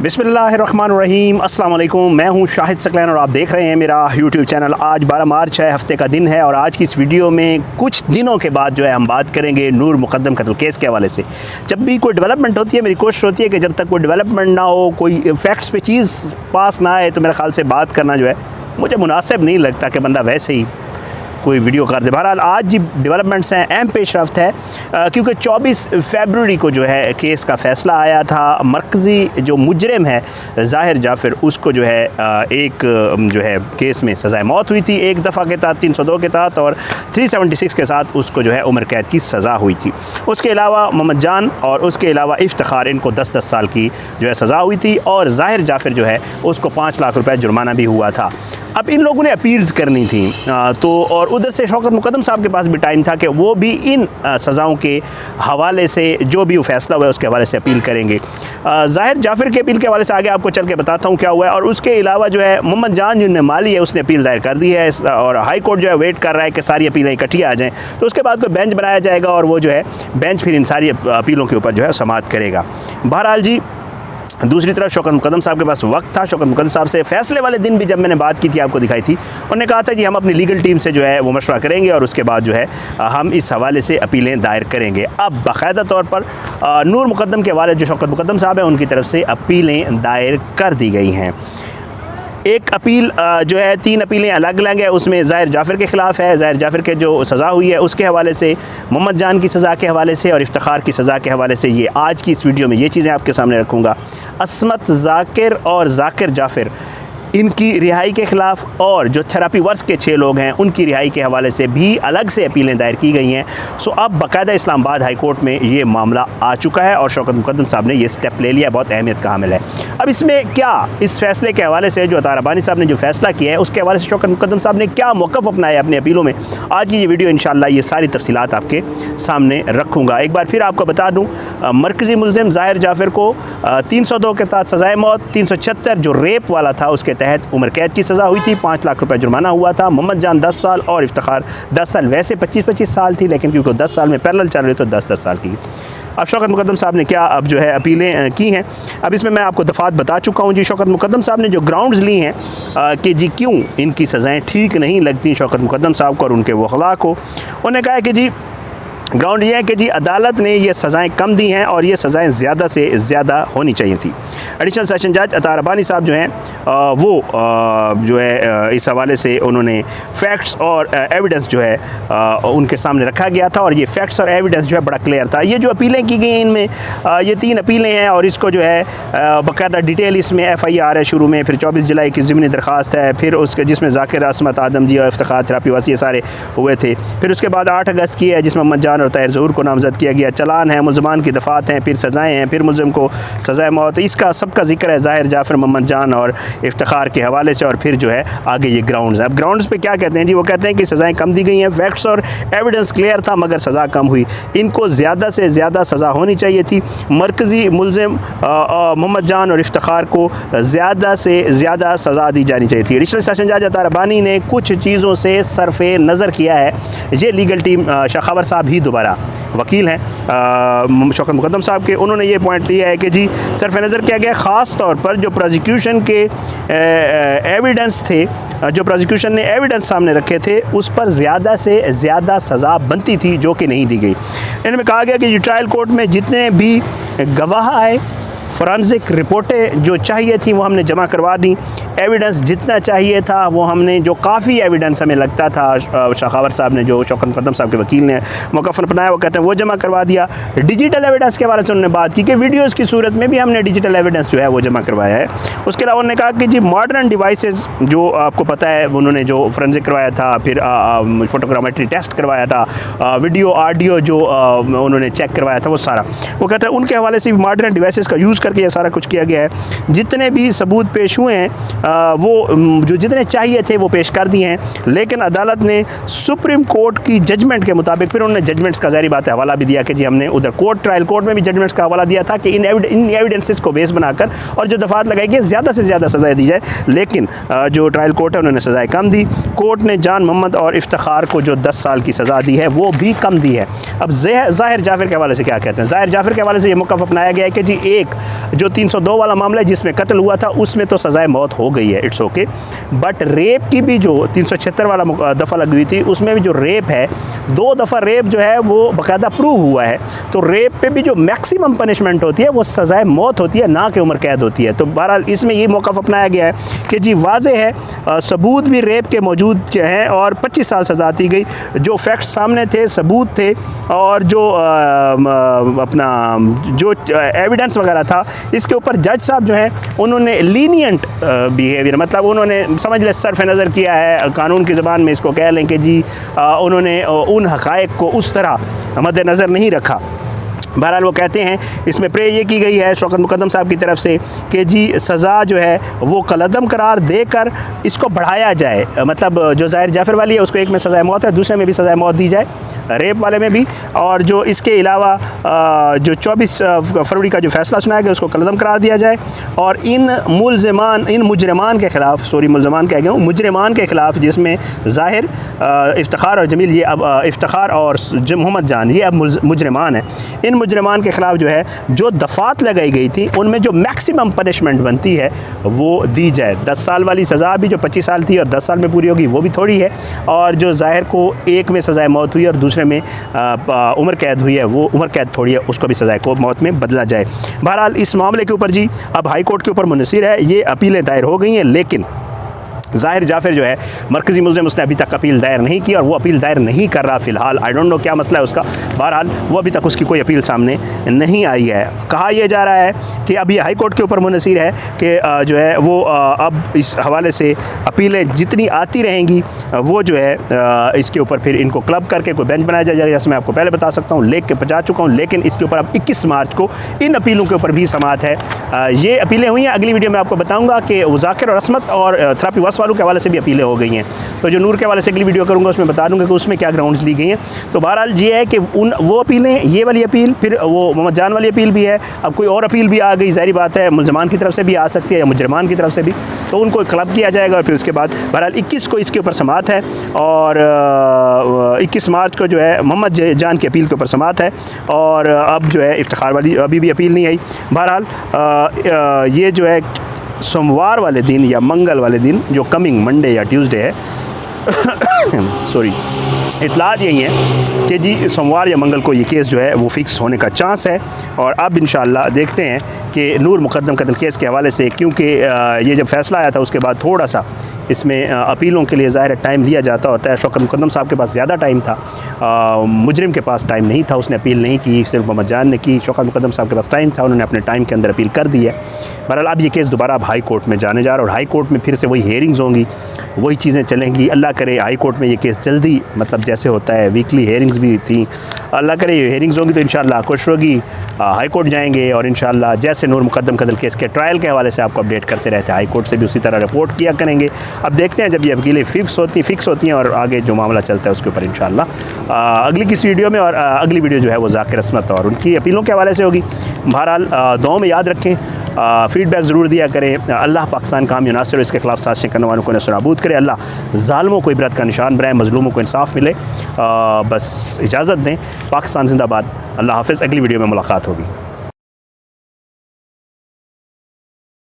बिस्मिल्लाहिर्रहमानिर्रहीम, अस्सलाम वालेकुम। मैं हूं शाहिद सकलैन और आप देख रहे हैं मेरा यूट्यूब चैनल। आज 12 मार्च है, हफ्ते का दिन है और आज की इस वीडियो में कुछ दिनों के बाद जो है हम बात करेंगे नूर मुक़द्दम कत्ल केस के हवाले से। जब भी कोई डेवलपमेंट होती है, मेरी कोशिश होती है कि जब तक कोई डेवलपमेंट ना हो, कोई फैक्ट्स पे चीज़ पास ना आए, तो मेरे ख़्याल से बात करना जो है मुझे मुनासिब नहीं लगता कि बंदा वैसे ही कोई वीडियो कर दे। बहरहाल आज जी डेवलपमेंट्स हैं, अहम पेशरफ्त है क्योंकि 24 फरवरी को जो है केस का फ़ैसला आया था। मरकज़ी जो मुजरिम है ज़ाहिर जाफ़िर, उसको जो है एक जो है केस में सज़ाए मौत हुई थी, एक दफ़ा के तहत 302 के तहत और 376 के साथ उसको जो है उम्र कैद की सज़ा हुई थी। उसके अलावा मोहम्मद जान और उसके अलावा इफ्तिखार, इनको 10-10 साल की जो है सज़ा हुई थी और ज़ाहिर जाफ़िर जो है उसको 5 लाख रुपये जुर्माना भी हुआ था। अब इन लोगों ने अपील्स करनी थी तो और उधर से शौकत मुक़द्दम साहब के पास भी टाइम था कि वो भी इन सज़ाओं के हवाले से जो भी वो फैसला हुआ है उसके हवाले से अपील करेंगे। ज़ाहिर जाफ़िर के अपील के हवाले से आगे आपको चल के बताता हूँ क्या हुआ है। और उसके अलावा जो है मोहम्मद जान जिन्हें माली है उसने अपील दायर कर दी है और हाई कोर्ट जो है वेट कर रहा है कि सारी अपीलें इकट्ठी आ जाएँ, तो उसके बाद कोई बेंच बनाया जाएगा और वो जो है बेंच फिर इन सारी अपीलों के ऊपर जो है समाअत करेगा। बहरहाल जी, दूसरी तरफ शौकत मुक़द्दम साहब के पास वक्त था। शौकत मुक़द्दम साहब से फ़ैसले वाले दिन भी जब मैंने बात की थी, आपको दिखाई थी, उन्होंने कहा था कि हम अपनी लीगल टीम से जो है वो मशवरा करेंगे और उसके बाद जो है हम इस हवाले से अपीलें दायर करेंगे। अब बाकायदा तौर पर नूर मुक़द्दम के हवाले जो शौकत मुक़द्दम साहब हैं उनकी तरफ से अपीलें दायर कर दी गई हैं। एक अपील जो है, 3 अपीलें अलग अलग है। उसमें ज़ाहिर जाफ़िर के ख़िलाफ़ है, ज़ाहिर जाफ़िर के जो सज़ा हुई है उसके हवाले से, मोहम्मद जान की सज़ा के हवाले से और इफ्तिखार की सज़ा के हवाले से। ये आज की इस वीडियो में ये चीज़ें आपके सामने रखूँगा। अस्मत ज़ाकिर और ज़ाकिर जाफ़िर, इनकी रिहाई के ख़िलाफ़ और जो थेरापी वर्क्स के 6 लोग हैं उनकी रिहाई के हवाले से भी अलग से अपीलें दायर की गई हैं। सो अब बाकायदा इस्लामाबाद हाई कोर्ट में ये मामला आ चुका है और शौकत मुक़द्दम साहब ने ये स्टेप ले लिया, बहुत अहमियत का हामिल है। अब इसमें क्या, इस फ़ैसले के हवाले से जो अता रब्बानी साहब ने जो फ़ैसला किया है उसके हवाले से शौकत मुक़द्दम साहब ने क्या मौक़िफ़ अपनाया अपनी अपीलों में, आज की ये वीडियो इंशाअल्लाह ये सारी तफसीलात आपके सामने रखूँगा। एक बार फिर आपको बता दूँ, मरकज़ी मुलज़िम ज़ाहिर जाफ़िर को 302 के तहत सज़ाए मौत, 376 जो रेप वाला था उसके तहत उम्र कैद की सज़ा हुई थी, 5 लाख रुपये जुर्माना हुआ था। मोहम्मद जान 10 साल और इफ्तिखार 10 साल, वैसे 25-25 साल थी लेकिन क्योंकि 10 साल में पैरेलल चल रही तो 10-10 साल की। अब शौकत मुक़द्दम साहब ने क्या अब जो है अपीलें की हैं, अब इसमें मैं आपको दफ़ात बता चुका हूँ जी। शौकत मुक़द्दम साहब ने जो ग्राउंड्स ली हैं कि जी क्यों इनकी सज़ाएँ ठीक नहीं लगती शौकत मुक़द्दम साहब को और उनके वक़ला को, उन्होंने कहा कि जी ग्राउंड ये है कि जी अदालत ने ये सज़ाएँ कम दी हैं और ये सज़ाएँ ज़्यादा से ज़्यादा होनी चाहिए थी। एडिशनल सेशन जज अता रब्बानी साहब जो हैं वो जो है इस हवाले से उन्होंने फैक्ट्स और एविडेंस जो है उनके सामने रखा गया था और ये फैक्ट्स और एविडेंस जो है बड़ा क्लियर था। ये जो अपीलें की गई हैं इनमें ये 3 अपीलें हैं और इसको जो है बाकायदा डिटेल इसमें FIR है शुरू में, फिर 24 जुलाई की ज़िमनी दरख्वास्त है, फिर उसके जिसमें ज़ाकिर, अस्मत, आदम जी और इफ्तिखार थेरापी वासी ये सारे हुए थे। फिर उसके बाद 8 अगस्त की है जिसमें मोहम्मद जान और ताहिर ज़हूर को नामज़द किया गया, चलान है, मुलज़मान की दफ़ात हैं, फिर सज़ाएँ हैं, फिर मुलज़िम को सज़ाए मौत, इसका सबका जिक्र है ज़ाहिर जाफ़िर, मोहम्मद जान और इफ्तिखार के हवाले से। और फिर जो है आगे ये ग्राउंड्स हैं। अब ग्राउंड्स पे क्या कहते हैं जी, वो कहते हैं कि सज़ाएँ कम दी गई हैं, फैक्ट्स और एविडेंस क्लियर था मगर सज़ा कम हुई, इनको ज़्यादा से ज़्यादा सज़ा होनी चाहिए थी। मरकज़ी मुलज़िम मोहम्मद जान और इफ्तिखार को ज़्यादा से ज़्यादा सज़ा दी जानी चाहिए थी। एडिशनल सेशन जज अता रब्बानी ने कुछ चीज़ों से सरफ़े नज़र किया है। ये लीगल टीम शखावर साहब ही दोबारा वकील हैं शौकत मुक़द्दम साहब के, उन्होंने ये पॉइंट लिया है कि जी सरफ़ नज़र किया गया ख़ास तौर पर जो प्रोसिक्यूशन के एविडेंस थे, जो प्रोसिक्यूशन ने एविडेंस सामने रखे थे उस पर ज़्यादा से ज़्यादा सज़ा बनती थी जो कि नहीं दी गई। इनमें कहा गया कि ट्रायल कोर्ट में जितने भी गवाह आए, फ़ॉरेंसिक रिपोर्टें जो चाहिए थी वो हमने जमा करवा दी, एविडेंस जितना चाहिए था वो हमने, जो काफ़ी एविडेंस हमें लगता था शखावर साहब ने, जो शौकत मुक़द्दम साहब के वकील ने मौक़िफ़ अपनाया, वो कहते हैं वो जमा करवा दिया। डिजिटल एविडेंस के बारे से उन्होंने बात की कि वीडियोज़ की सूरत में भी हमने डिजिटल एविडेंस जो है वो जमा करवाया है। उसके अलावा उन्होंने कहा कि जी मॉडर्न डिवाइसेस जो आपको पता है उन्होंने जो फोरेंसिक करवाया था, फिर फोटोग्रामेट्री टेस्ट करवाया था, वीडियो ऑडियो जो उन्होंने चेक करवाया था वो सारा, वो कहते हैं उनके हवाले से भी मॉडर्न डिवाइसेस का यूज़ करके ये सारा कुछ किया गया है। जितने भी सबूत पेश हुए हैं वो जो जितने चाहिए थे वो पेश कर दिए हैं, लेकिन अदालत ने सुप्रीम कोर्ट की जजमेंट के मुताबिक फिर उन्होंने जजमेंट्स का ज़ाहिर बात है हवाला भी दिया कि जी हमने उधर ट्रायल कोर्ट में भी जजमेंट्स का हवाला दिया था कि इन एविडेंसेस को बेस बनाकर और जो दफात लगाई गई ज़्यादा से ज़्यादा सज़ाएँ दी जाए, लेकिन जो ट्रायल कोर्ट है उन्होंने सज़ाएँ कम दी। कोर्ट ने जान मोहम्मद और इफ्तिखार को जो 10 साल की सज़ा दी है वो भी कम दी है। अब ज़ाहिर जाफ़र के हवाले से क्या कहते हैं? ज़ाहिर जाफ़र के हवाले से ये मौक़िफ़ अपनाया गया है कि जी एक जो 302 वाला मामला है जिसमें कत्ल हुआ था उसमें तो सज़ाए मौत हो गई है, इट्स ओके, बट रेप की भी जो 376 वाला दफ़ा लगी हुई थी उसमें भी जो रेप है 2 दफ़ा रेप जो है वो बाकायदा प्रूव हुआ है, तो रेप पे भी जो मैक्सिमम पनिशमेंट होती है वो सज़ाए मौत होती है, ना कि उम्र कैद होती है। तो बहरहाल इसमें ये मौक़िफ़ अपनाया गया है कि जी वाज़ेह है सबूत भी रेप के मौजूद हैं और 25 साल सज़ा दी गई। जो फैक्ट्स सामने थे, सबूत थे और जो अपना जो एविडेंस वगैरह था इसके ऊपर जज साहब जो हैं उन्होंने लीनियंट बिहेवियर, मतलब उन्होंने समझ लें सरफ़ नज़र किया है, कानून की ज़बान में इसको कह लें कि जी उन्होंने उन हक़ाइक़ को उस तरह मद्देनज़र नहीं रखा। बहरहाल वो कहते हैं इसमें प्रे ये की गई है शौकत मुक़द्दम साहब की तरफ से कि जी सज़ा जो है वो कलअदम करार देकर इसको बढ़ाया जाए, मतलब जो ज़ाहिर जाफ़र वाली है उसको एक में सज़ाए मौत है, दूसरे में भी सज़ाए मौत दी जाए, रेप वाले में भी, और जो इसके अलावा जो 24 फरवरी का जो फ़ैसला सुनाया गया उसको कलअदम करार दिया जाए और इन मुजरमान के ख़िलाफ़, मुलज़मान कह गया हूँ, मुजरमान के ख़िलाफ़ जिसमें ज़ाहिर इफ्तिखार और जमील, ये अब इफ्तिखार और मोहम्मद जान ये अब मुजरमान है, इन मुजरमान के ख़िलाफ़ जो है जो दफ़ात लगाई गई थी उनमें जो मैक्सिमम पनिशमेंट बनती है वो दी जाए। 10 साल वाली सज़ा भी जो 25 साल थी और 10 साल में पूरी होगी वो भी थोड़ी है, और जो ज़ाहिर को एक में सज़ाए मौत हुई और दूसरे में उम्र कैद हुई है वो उम्र कैद थोड़ी है, उसको भी सज़ाए को मौत में बदला जाए। बहरहाल इस मामले के ऊपर जी अब हाई कोर्ट के ऊपर मुनसिर है, ये अपीलें दायर हो गई हैं, लेकिन ज़ाहिर जाफ़र जो है मरकज़ी मुल्ज़िम उसने अभी तक अपील दायर नहीं की और वो अपील दायर नहीं कर रहा फ़िलहाल। आई डोंट नो क्या मसला है उसका, बहरहाल वो अभी तक उसकी कोई अपील सामने नहीं आई है। कहा यह जा रहा है कि अब ये हाई कोर्ट के ऊपर मुनसिर है कि जो है वो अब इस हवाले से अपीलें जितनी आती रहेंगी वो जो है इसके ऊपर फिर इनको क्लब करके कोई बेंच बनाया जाएगा, जैसे मैं आपको पहले बता सकता हूँ, लेख के पहुँचा चुका हूँ, लेकिन इसके ऊपर अब 21 मार्च को इन अपीलों के ऊपर भी समाअत है। ये अपीलें हुई हैं, अगली वीडियो में आपको बताऊँगा कि ज़ाकिर और असमत और थेरेपी वर्स वालों के हवाले से भी अपीलें हो गई हैं, तो जो नूर के हवाले से अगली वीडियो करूँगा उसमें बता दूँगा कि उसमें क्या ग्राउंड्स ली गई हैं। तो बहरहाल ये है कि वो अपीलें, ये वाली अपील, फिर वो मोहम्मद जान वाली अपील भी है, अब कोई और अपील भी आ गई, ज़ाहिर बात है मुल्ज़मान की तरफ से भी आ सकती है या मुजरमान की तरफ से भी, तो उनको क्लब किया जाएगा और फिर उसके बाद बहरहाल 21 को इसके ऊपर समाअत है और 21 मार्च को जो है मोहम्मद जान की अपील के ऊपर समाअत है और अब जो है इफ्तिखार वाली अभी भी अपील नहीं आई। बहरहाल ये जो है सोमवार वाले दिन या मंगल वाले दिन जो कमिंग मंडे या ट्यूसडे है सॉरी, इतलात यही है कि जी सोमवार या मंगल को ये केस जो है वो फ़िक्स होने का चांस है। और अब इंशाअल्लाह देखते हैं कि नूर मुक़द्दम कत्ल केस के हवाले से, क्योंकि ये जब फ़ैसला आया था उसके बाद थोड़ा सा इसमें अपीलों के लिए ज़ाहिर टाइम लिया जाता होता है। शौकत मुक़द्दम साहब के पास ज़्यादा टाइम था, मुजरिम के पास टाइम नहीं था, उसने अपील नहीं की, सिर्फ मोहम्मद जान ने की। शौकत मुक़द्दम साहब के पास टाइम था, उन्होंने अपने टाइम के अंदर अपील कर दी है। बहरहाल अब ये केस दोबारा अब हाई कोर्ट में जाने जा रहा है और हाई कोर्ट में फिर से वही हेयरिंग्स होंगी, वही चीज़ें चलेंगी। अल्लाह करे हाई कोर्ट में ये केस जल्दी, मतलब जैसे होता है वीकली हेयरिंग्स भी थी, अल्लाह करे ये हेयरिंग्स होंगी तो इंशाअल्लाह खुश होगी, हाई कोर्ट जाएंगे और इंशाअल्लाह जैसे नूर मुक़द्दम कत्ल केस के ट्रायल के हवाले से आपको अपडेट करते रहते हैं, हाई कोर्ट से भी उसी तरह रिपोर्ट किया करेंगे। अब देखते हैं जब ये अपीलें फिक्स होती हैं और आगे जो मामला चलता है उसके ऊपर इंशाअल्लाह अगली किसी वीडियो में, और अगली वीडियो जो है वो ज़ाकिर असमत और उनकी अपीलों के हवाले से होगी। बहरहाल दुआ में याद रखें, फ़ीडबैक ज़रूर दिया करें। अल्लाह पाकिस्तान काम युनासिर और इसके ख़िलाफ़ साजिशें करने वालों को नस्तानाबूद करे। अल्लाह ज़ालिमों को इबरत का निशान बनाए, मज़लूमों को इंसाफ मिले। बस इजाज़त दें। पाकिस्तान ज़िंदाबाद। अल्लाह हाफ़िज़। अगली वीडियो में मुलाकात होगी।